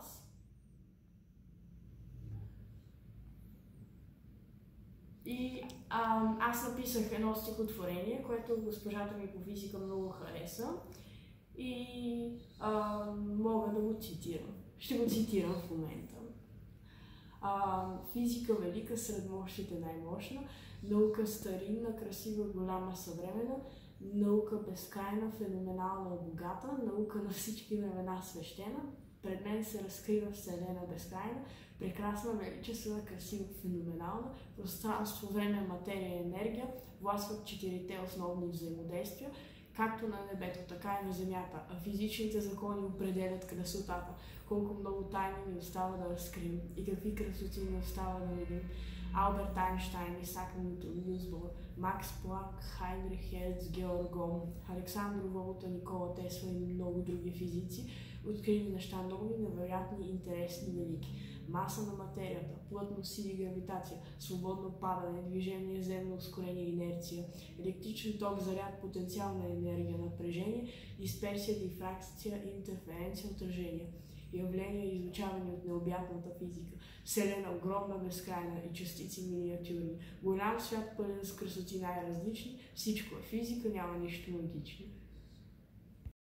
клас. И аз написах едно стихотворение, което госпожата ми по физика много хареса и мога да го цитирам. Ще го цитирам в момента. Физика велика, сред мощите най-мощна, наука старинна, красива, голяма, съвременна, наука безкрайна, феноменална, богата, наука на всички времена свещена, пред мен се разкрива вселена безкрайна, прекрасна, величествена, красива, феноменална, пространство, време, материя, енергия, властват четирите основни взаимодействия, както на небето, така и на земята, а физичните закони определят красотата. Колко много тайни ни остава да разкрием и какви красоти ни остава да видим. Алберт Айнщайн, Исак Нютон, Нилс Бор, Макс Планк, Хайнрих Херц, Георг Гом, Александър Волта, Никола Тесла и много други физици открили неща нови, невероятни, интересни, велики. Маса на материята, плътност или гравитация, свободно падане, движение, земно ускорение, инерция, електричен ток, заряд, потенциална енергия, напрежение, дисперсия, дифракция, интерференция, отражение. Явления, изучавани от необятната физика, вселена огромна, безкрайна и частици миниатюрни, голям свят пълен с красоти най-различни, всичко е физика, няма нищо магично.